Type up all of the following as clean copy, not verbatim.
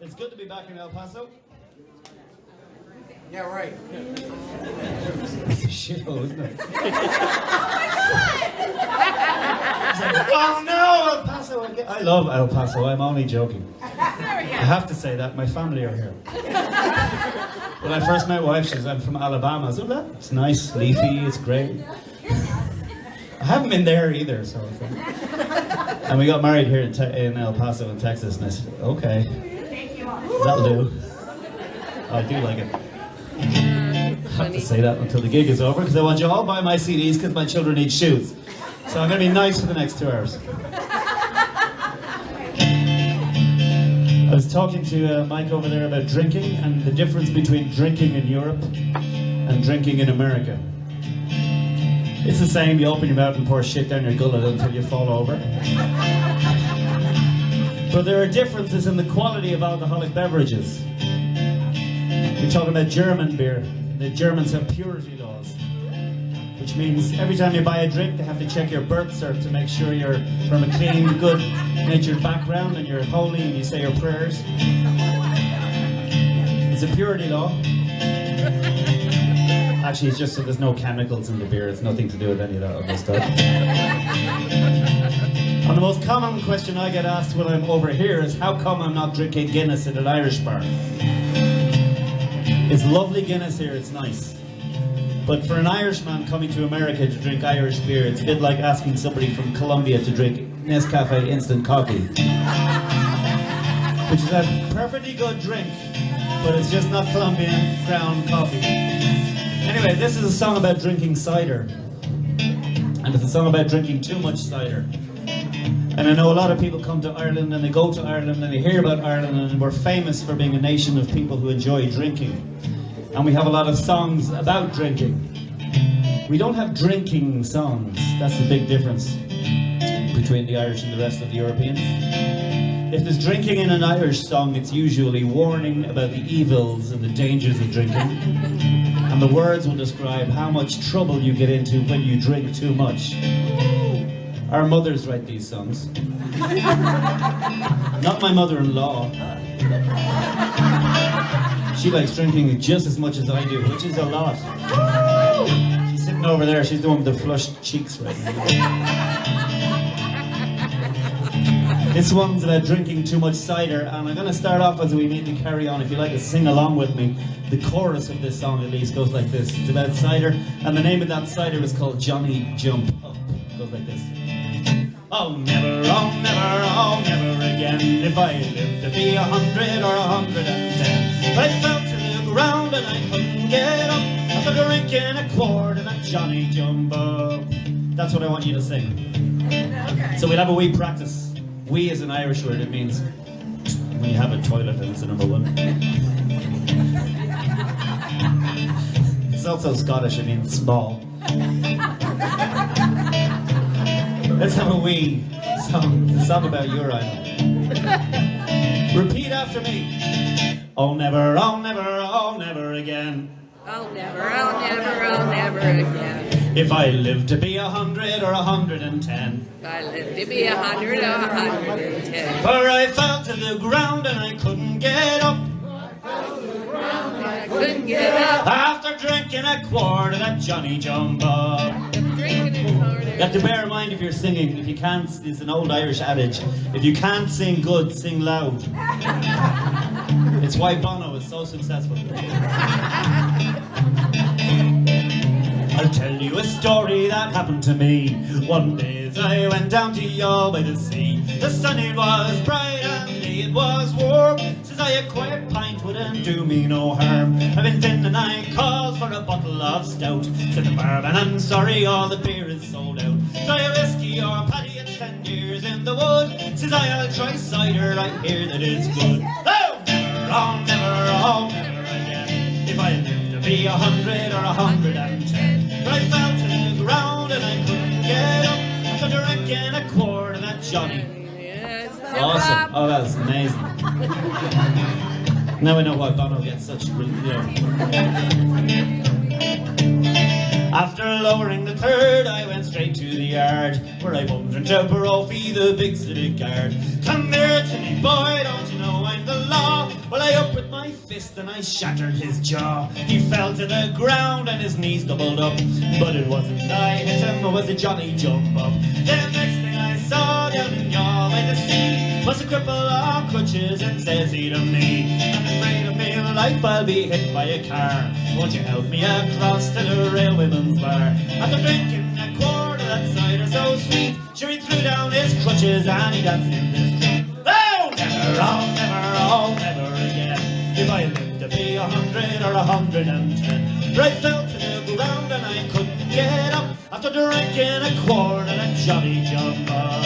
It's good to be back in El Paso. Yeah, right. It's a shithole, isn't it? Oh no, El Paso again. I love El Paso, I'm only joking. I have to say that, my family are here. When I first met my wife, she said, I'm from Alabama. I said, well, it's nice, leafy, it's great. I haven't been there either, so. And we got married here in El Paso in Texas, and I said, okay, that'll do. I do like it. I have to say that until the gig is over, because I want you all buy my CDs, because my children need shoes. So I'm going to be nice for the next 2 hours. I was talking to Mike over there about drinking, and the difference between drinking in Europe and drinking in America. It's the same, you open your mouth and pour shit down your gullet until you fall over. But there are differences in the quality of alcoholic beverages. We're talking about German beer. The Germans have purity laws, which means every time you buy a drink, they have to check your birth cert to make sure you're from a clean, good-natured background and you're holy and you say your prayers. It's a purity law. Actually, it's just so there's no chemicals in the beer. It's nothing to do with any of that other stuff. And the most common question I get asked when I'm over here is, how come I'm not drinking Guinness in an Irish bar? It's lovely Guinness here, it's nice. But for an Irishman coming to America to drink Irish beer, it's a bit like asking somebody from Colombia to drink Nescafe instant coffee. Which is a perfectly good drink, but it's just not Colombian ground coffee. Anyway, this is a song about drinking cider. And it's a song about drinking too much cider. And I know a lot of people come to Ireland and they go to Ireland and they hear about Ireland, and we're famous for being a nation of people who enjoy drinking. And we have a lot of songs about drinking. We don't have drinking songs. That's the big difference between the Irish and the rest of the Europeans. If there's drinking in an Irish song, it's usually warning about the evils and the dangers of drinking. And the words will describe how much trouble you get into when you drink too much. Our mothers write these songs. Not my mother-in-law. She likes drinking just as much as I do, which is a lot. She's sitting over there, she's the one with the flushed cheeks right now. This one's about drinking too much cider, and I'm going to start off as we need to carry on. If you'd like to sing along with me, the chorus of this song at least goes like this. It's about cider, and the name of that cider is called Johnny Jump Up. It goes like this. Oh never, oh never, oh never again, if I live to be 100 or 110. But I fell to the ground and I couldn't get up after drinking a quart of that Johnny Jump Up. That's what I want you to sing. Okay. So we'll have a wee practice. Wee is an Irish word, it means when you have a toilet, and it's the number one. It's also Scottish, it means small. Let's have a wee song. It's a song about your island. Repeat after me. Oh never, oh never, oh never again. Oh never, oh never, oh never again. If I live to be 100 or 110. If I live to be 100 or 110. For I fell to the ground and I couldn't get up. I couldn't get up. After drinking a quart of that Johnny Jump Up. You have to bear in mind if you're singing, if you can't, it's an old Irish adage, if you can't sing good, sing loud. It's why Bono is so successful. I'll tell you a story that happened to me. One day as I went down to Yall by the sea, the sun it was bright and the day it was warm. Says I, a quiet pint wouldn't do me no harm. I've been thin and I called for a bottle of stout. Said the barman, I'm sorry, all the beer is sold out. Try a whiskey or paddy, it's 10 years in the wood. Says I, I'll try cider, I hear that it's good. Oh, never, oh never, oh never again. If I live to be 100 or 110. But I fell to the ground and I couldn't get up after drinking a quart of that Johnny. Awesome. Oh, that was amazing. Now we know why Bono gets such, After lowering the third, I went straight to the yard, where I bumped into Brophy, the big city guard. Come here to me, boy, don't you know I'm the law? Well, I up with my fist and I shattered his jaw. He fell to the ground and his knees doubled up. But it wasn't I hit him, it was a Johnny jump up. Then next thing I saw down in yaw by the sea was a cripple on crutches, and says he to me, I'm afraid of me life, I'll be hit by a car. Won't you help me across to the railwayman's bar? After drinking a quart of that cider so sweet, sure he threw down his crutches and he danced in the street. Oh, never, oh, never, oh, never again. If I lived to be 100 or 110. For I fell to the ground and I couldn't get up after drinking a quart of that Johnny jump up.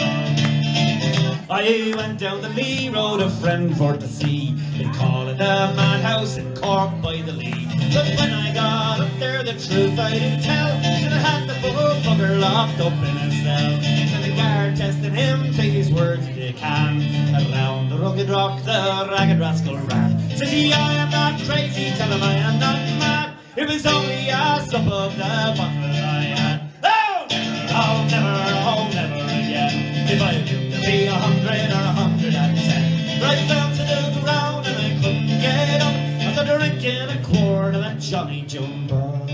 I went down the Lee Road, a friend for to see. They call it a madhouse in Cork by the Lee. But when I got up there, the truth I didn't tell. Should have had the poor bugger locked up in a cell. And the guard testing him, take his words if you can. Around the rugged rock, the ragged rascal ran. Says he, I am not crazy, tell him I am not mad. It was only a sup of the bottle I had. Oh, never, oh, never, oh, never again. If I lived to be 100 or 110. But I fell to the ground and I couldn't get up after drinking a quart of that Johnny Jumbo.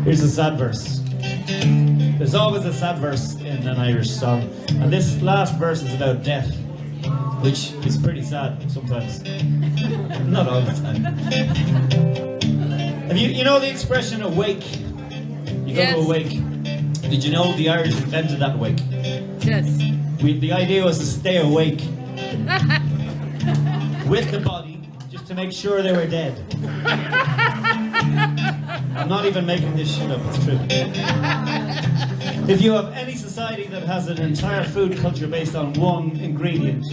Here's a sad verse. There's always a sad verse in an Irish song, and this last verse is about death, which is pretty sad sometimes. Not all the time. Have you know the expression awake? You go to a wake. Did you know the Irish invented that wake? Yes. The idea was to stay awake with the body, just to make sure they were dead. I'm not even making this shit up, it's true. If you have any society that has an entire food culture based on one ingredient,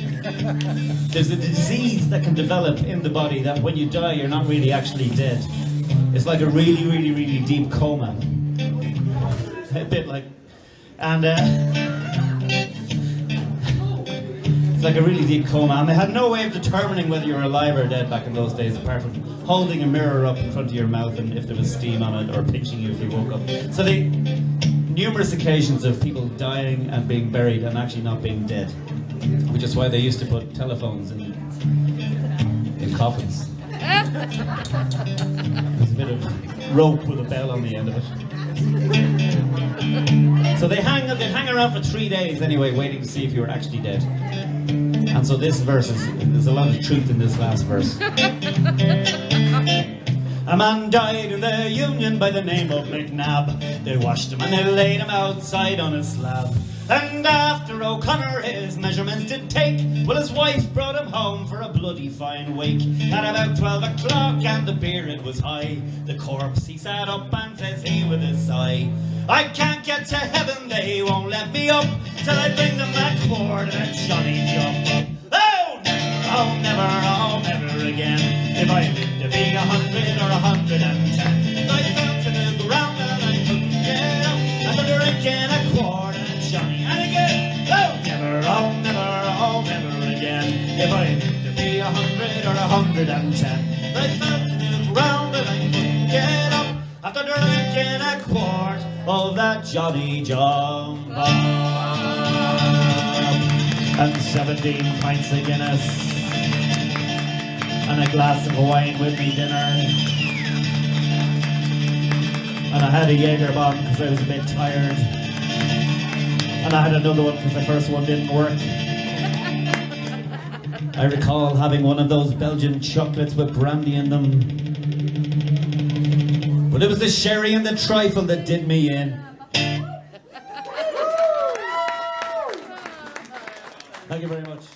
there's a disease that can develop in the body that when you die, you're not really actually dead. It's like a really, really, really deep coma. A bit like, and it's like a really deep coma, and they had no way of determining whether you were alive or dead back in those days, apart from holding a mirror up in front of your mouth and if there was steam on it, or pinching you if you woke up. So they numerous occasions of people dying and being buried and actually not being dead, which is why they used to put telephones in coffins. There's a bit of rope with a bell on the end of it. So they'd hang around for 3 days anyway, waiting to see if you were actually dead. And so this verse there's a lot of truth in this last verse. A man died in the Union by the name of McNabb. They washed him and they laid him outside on a slab. And after O'Connor his measurements did take, well, his wife brought him home for a bloody fine wake. At about 12 o'clock and the beard was high, the corpse he sat up and says he with a sigh, I can't get to heaven, they won't let me up till I bring them that quart of that Johnny jump up. Oh, never, oh, never, oh, never again. If I lived to be 100 or 110, I fell to the ground and I couldn't get up after drinking a quart of that Johnny. And again, oh, never, oh, never, oh, never again. If I lived to be 100 or 110, I fell to the ground and I couldn't get up after drinking a quart of that Johnny Jump Up. And 17 pints of Guinness and a glass of wine with me dinner. And I had a Jaeger bomb because I was a bit tired. And I had another one because the first one didn't work. I recall having one of those Belgian chocolates with brandy in them. But it was the sherry and the trifle that did me in. Thank you very much.